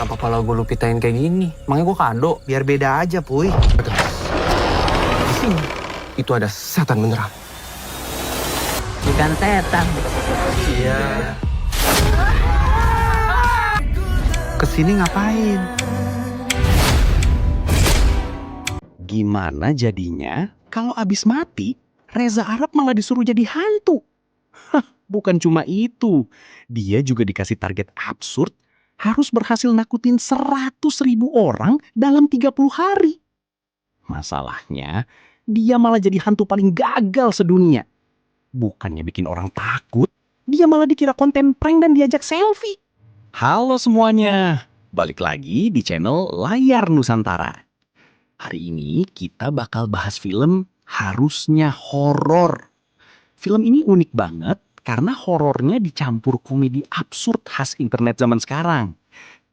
Kenapa pala gue lu pitain kayak gini? Makanya gue kado. Biar beda aja, Puy. Di sini, itu ada setan beneran. Bukan setan. Iya. Kesini ngapain? Gimana jadinya kalau abis mati, Reza Arab malah disuruh jadi hantu? Hah, bukan cuma itu. Dia juga dikasih target absurd, harus berhasil nakutin 100.000 orang dalam 30 hari. Masalahnya, dia malah jadi hantu paling gagal sedunia. Bukannya bikin orang takut, dia malah dikira konten prank dan diajak selfie. Halo semuanya, balik lagi di channel Layar Nusantara. Hari ini kita bakal bahas film Harusnya Horor. Film ini unik banget karena horornya dicampur komedi absurd khas internet zaman sekarang.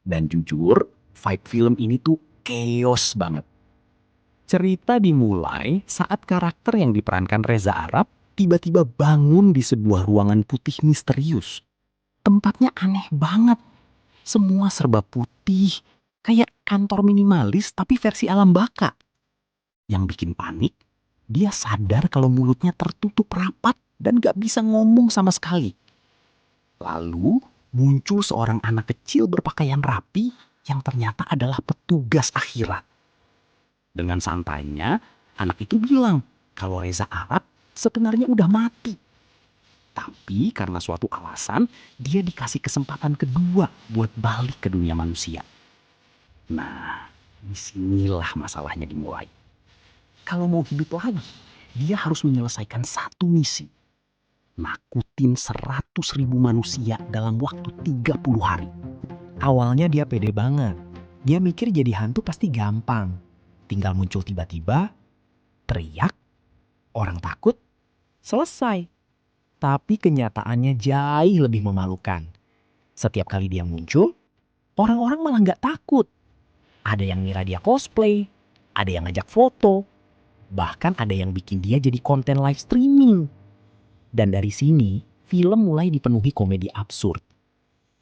Dan jujur, vibe film ini tuh chaos banget. Cerita dimulai saat karakter yang diperankan Reza Arab tiba-tiba bangun di sebuah ruangan putih misterius. Tempatnya aneh banget. Semua serba putih, kayak kantor minimalis tapi versi alam baka. Yang bikin panik, dia sadar kalau mulutnya tertutup rapat dan gak bisa ngomong sama sekali. Lalu muncul seorang anak kecil berpakaian rapi yang ternyata adalah petugas akhirat. Dengan santainya, anak itu bilang kalau Reza Arab sebenarnya udah mati. Tapi karena suatu alasan, dia dikasih kesempatan kedua buat balik ke dunia manusia. Nah, disinilah masalahnya dimulai. Kalau mau hidup lagi, dia harus menyelesaikan satu misi. Nakutin 100.000 manusia dalam waktu 30 hari. Awalnya dia pede banget. Dia mikir jadi hantu pasti gampang. Tinggal muncul tiba-tiba, teriak, orang takut, selesai. Tapi kenyataannya jauh lebih memalukan. Setiap kali dia muncul, orang-orang malah nggak takut. Ada yang ngira dia cosplay, ada yang ngajak foto, bahkan ada yang bikin dia jadi konten live streaming. Dan dari sini, film mulai dipenuhi komedi absurd.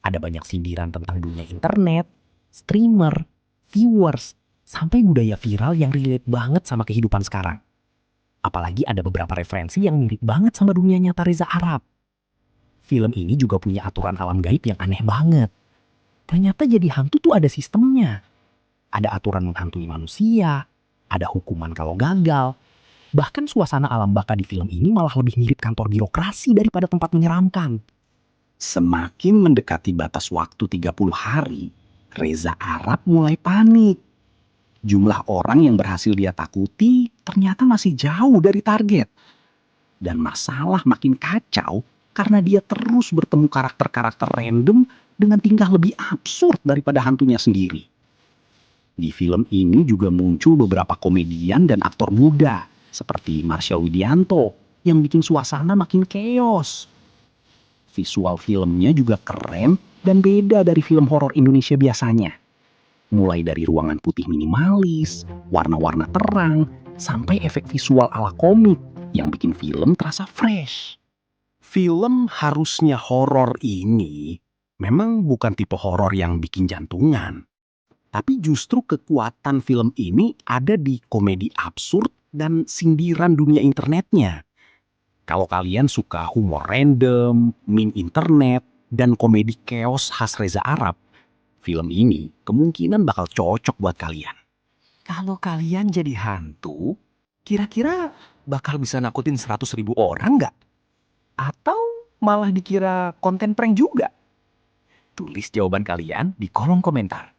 Ada banyak sindiran tentang dunia internet, streamer, viewers, sampai budaya viral yang relate banget sama kehidupan sekarang. Apalagi ada beberapa referensi yang mirip banget sama dunia nyata Reza Arab. Film ini juga punya aturan alam gaib yang aneh banget. Ternyata jadi hantu tuh ada sistemnya. Ada aturan menghantui manusia, ada hukuman kalau gagal. Bahkan suasana alam baka di film ini malah lebih mirip kantor birokrasi daripada tempat menyeramkan. Semakin mendekati batas waktu 30 hari, Reza Arab mulai panik. Jumlah orang yang berhasil dia takuti ternyata masih jauh dari target. Dan masalah makin kacau karena dia terus bertemu karakter-karakter random dengan tingkah lebih absurd daripada hantunya sendiri. Di film ini juga muncul beberapa komedian dan aktor muda seperti Marsha Widianto yang bikin suasana makin chaos. Visual filmnya juga keren dan beda dari film horor Indonesia biasanya. Mulai dari ruangan putih minimalis, warna-warna terang, sampai efek visual ala komik yang bikin film terasa fresh. Film Harusnya Horor ini memang bukan tipe horor yang bikin jantungan. Tapi justru kekuatan film ini ada di komedi absurd dan sindiran dunia internetnya. Kalau kalian suka humor random, meme internet, dan komedi chaos khas Reza Arab, film ini kemungkinan bakal cocok buat kalian. Kalau kalian jadi hantu, kira-kira bakal bisa nakutin 100.000 orang nggak? Atau malah dikira konten prank juga? Tulis jawaban kalian di kolom komentar.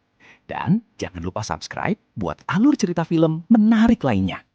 Dan jangan lupa subscribe buat alur cerita film menarik lainnya.